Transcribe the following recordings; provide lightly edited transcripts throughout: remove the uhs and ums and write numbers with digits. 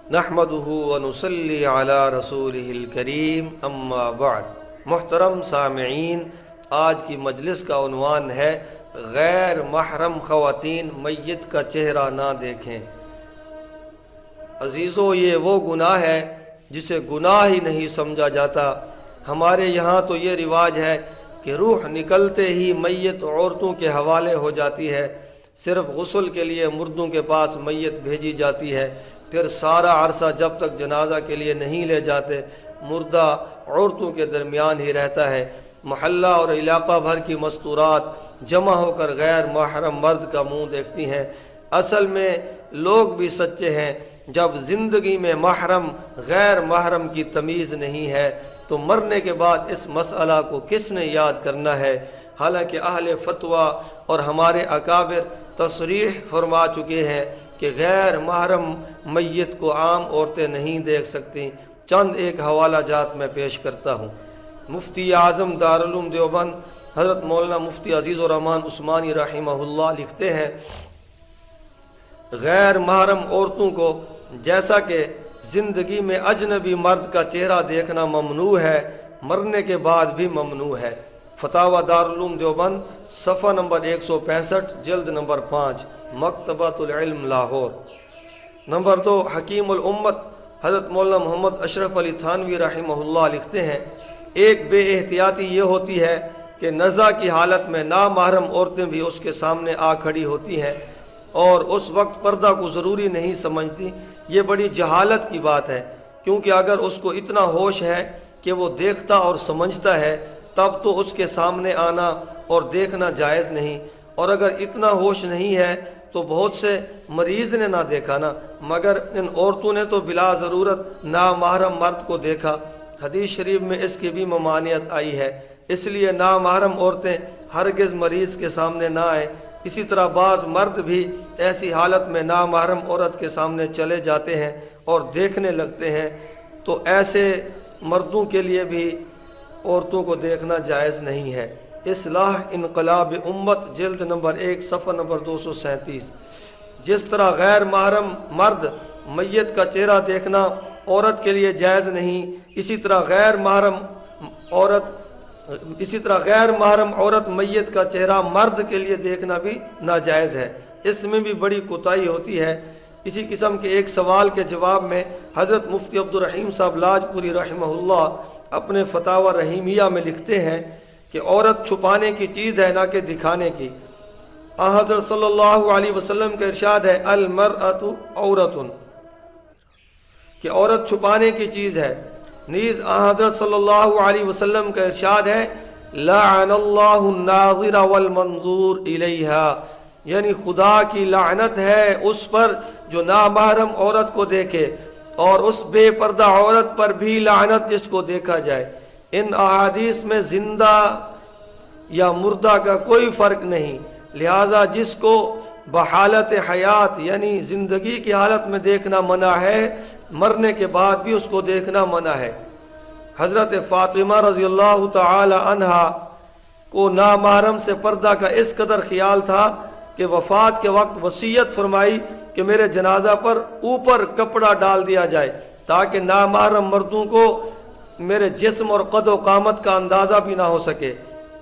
नहमदुहु व नुसल्ली अला रसूलिहिल करीम अम्मा बाद। मुहतरम सामईन, आज की मजलिस का उन्वान है गैर महरम ख़वातीन मैयत का चेहरा ना देखें। अजीज़ों, ये वो गुनाह है जिसे गुनाह ही नहीं समझा जाता। हमारे यहाँ तो ये रिवाज है कि रूह निकलते ही मैयत औरतों के हवाले हो जाती है। सिर्फ गुस्ल के लिए मुर्दों के पास मैयत भेजी जाती है। फिर सारा अरसा जब तक जनाजा के लिए नहीं ले जाते, मुर्दा औरतों के दरमियान ही रहता है। महल्ला और इलाका भर की मस्तूरात जमा होकर गैर महरम मर्द का मुंह देखती हैं। असल में लोग भी सच्चे हैं। जब ज़िंदगी में महरम गैर महरम की तमीज़ नहीं है तो मरने के बाद इस मसला को किसने याद करना है। हालांकि अहले फतवा और हमारे अकाबिर तसरीह फरमा चुके हैं कि गैर महरम मैयत को आम औरतें नहीं देख सकती। चंद एक हवाला जात में पेश करता हूँ। मुफ्ती आज़म दारुल उलूम देवबंद हज़रत मौलाना मुफ्ती अज़ीज़ुर रहमान उस्मानी रहिमहुल्लाह लिखते हैं, गैर महरम औरतों को जैसा कि ज़िंदगी में अजनबी मर्द का चेहरा देखना ममनू है, मरने के बाद भी ममनू है। फतावा दारुल उलूम देवबंद सफ़ा नंबर 165 जिल्द नंबर 5 मकतबतुल इल्म लाहौर। नंबर 2, हकीमुल उम्मत हज़रत मौलाना मोहम्मद अशरफ अली थानवी रहिमहुल्लाह लिखते हैं, एक बेएहतियाती ये होती है कि नज़ा की हालत में नामहरम औरतें भी उसके सामने आ खड़ी होती हैं और उस वक्त पर्दा को ज़रूरी नहीं समझती। ये बड़ी जहालत की बात है, क्योंकि अगर उसको इतना होश है कि वो देखता और समझता है तब तो उसके सामने आना और देखना जायज़ नहीं। और अगर इतना होश नहीं है तो बहुत से मरीज़ ने ना देखा ना, मगर इन औरतों ने तो बिला ज़रूरत नामहरम मर्द को देखा। हदीस शरीफ में इसकी भी ममानियत आई है, इसलिए नामहरम औरतें हरगिज़ मरीज़ के सामने ना आए। इसी तरह बाज़ मर्द भी ऐसी हालत में नामहरम औरत के सामने चले जाते हैं और देखने लगते हैं, तो ऐसे मर्दों के लिए भी औरतों को देखना जायज़ नहीं है। इस्लाह इनकलाब उम्मत जिल्द नंबर 1 सफ़ा नंबर 237। जिस तरह गैर महरम मर्द मैयत का चेहरा देखना औरत के लिए जायज़ नहीं, इसी तरह गैर महरम औरत मैयत का चेहरा मर्द के लिए देखना भी नाजायज़ है। इसमें भी बड़ी कोताही होती है। इसी किस्म के एक सवाल के जवाब में हज़रत मुफ्ती अब्दुल रहीम साहब लाजपुरी रहमहुल्लाह अपने फतावा रहीमिया में लिखते हैं कि औरत छुपाने की चीज़ है, ना कि दिखाने की। हज़रत सल्लल्लाहु अलैहि वसल्लम का इरशाद है, अल मरअतु औरतुन, कि औरत छुपाने की चीज़ है। नीज़ हज़रत सल्लल्लाहु अलैहि वसल्लम का इरशाद है, लअनल्लाहु नाज़िरा वल मंज़ूर इलैहा, यानी खुदा की लानत है उस पर जो नामहरम औरत को देखे और उस बेपर्दा औरत पर भी लानत जिसको देखा जाए। इन अहादीस में जिंदा या मुर्दा का कोई फ़र्क नहीं, लिहाजा जिसको बहालत हयात यानी ज़िंदगी की हालत में देखना मना है, मरने के बाद भी उसको देखना मना है। हज़रत फ़ातिमा रज़ियल्लाहु तआला अन्हा को नामहरम से पर्दा का इस कदर ख्याल था कि वफ़ात के वक्त वसीयत फरमाई कि मेरे जनाजा पर ऊपर कपड़ा डाल दिया जाए ताकि नामहरम मर्दों को मेरे जिस्म और कद व कामत का अंदाज़ा भी ना हो सके।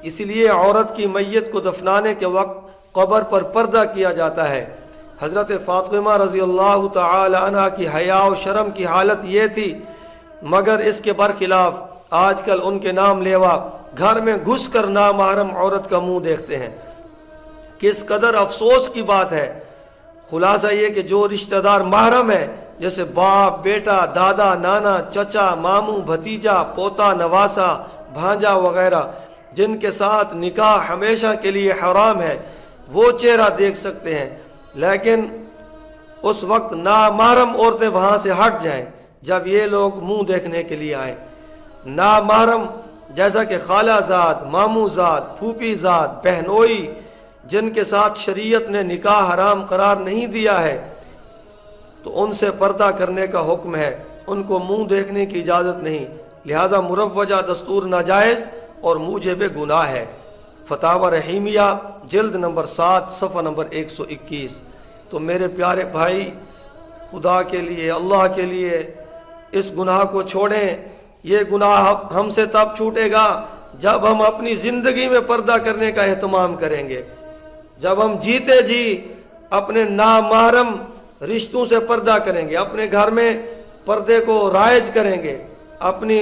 इसलिए औरत की मैयत को दफनाने के वक्त कब्र पर पर्दा किया जाता है। हज़रत फ़ातिमा रज़ियल्लाहु तआला अन्हा की हया और शर्म की हालत ये थी, मगर इसके बरखिलाफ आजकल उनके नाम लेवा घर में घुस कर नामहरम औरत का मुंह देखते हैं। किस कदर अफसोस की बात है। खुलासा ये कि जो रिश्तेदार महरम है, जैसे बाप, बेटा, दादा, नाना, चचा, मामू, भतीजा, पोता, नवासा, भांजा वगैरह, जिनके साथ निकाह हमेशा के लिए हराम है, वो चेहरा देख सकते हैं। लेकिन उस वक्त नामहरम औरतें वहाँ से हट जाएं जब ये लोग मुंह देखने के लिए आए। नामहरम जैसा कि खालाजाद, मामूजाद, फूफीजाद, बहनोई, जिनके साथ शरीयत ने निकाह हराम करार नहीं दिया है, तो उनसे पर्दा करने का हुक्म है, उनको मुंह देखने की इजाज़त नहीं। लिहाजा मुरव्वजा दस्तूर नाजायज़ और मूजिब गुनाह है। फतावा रहीमिया जिल्द नंबर 7 सफ़ा नंबर 121। तो मेरे प्यारे भाई, خدا کے لیے اللہ کے لیے اس گناہ کو چھوڑیں. یہ گناہ ہم سے تب چھوٹے گا جب ہم اپنی زندگی میں پردہ کرنے کا اہتمام کریں گے, جب ہم جیتے جی اپنے نامحرم رشتوں سے پردہ کریں گے, اپنے گھر میں پردے کو رائج کریں گے, اپنی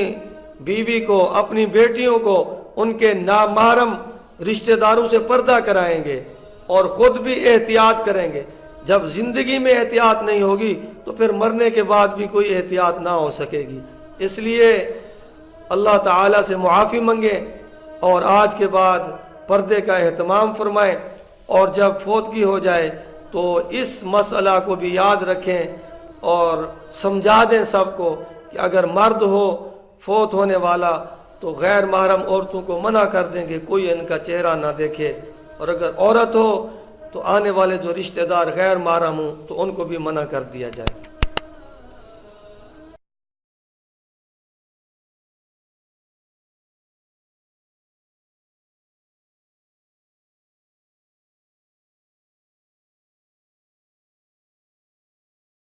بیوی کو اپنی بیٹیوں کو ان کے نامحرم رشتہ داروں سے پردہ کرائیں گے اور خود بھی احتیاط کریں گے. جب زندگی میں احتیاط نہیں ہوگی تو پھر مرنے کے بعد بھی کوئی احتیاط نہ ہو سکے گی. اس لیے اللہ تعالیٰ سے معافی منگیں اور آج کے بعد پردے کا اہتمام فرمائیں, اور جب فوتگی ہو جائے تو اس مسئلہ کو بھی یاد رکھیں اور سمجھا دیں سب کو کہ اگر مرد ہو فوت ہونے والا تو غیر محرم عورتوں کو منع کر دیں گے کوئی ان کا چہرہ نہ دیکھے, اور اگر عورت ہو تو آنے والے جو رشتہ دار غیر محرم ہوں تو ان کو بھی منع کر دیا جائے.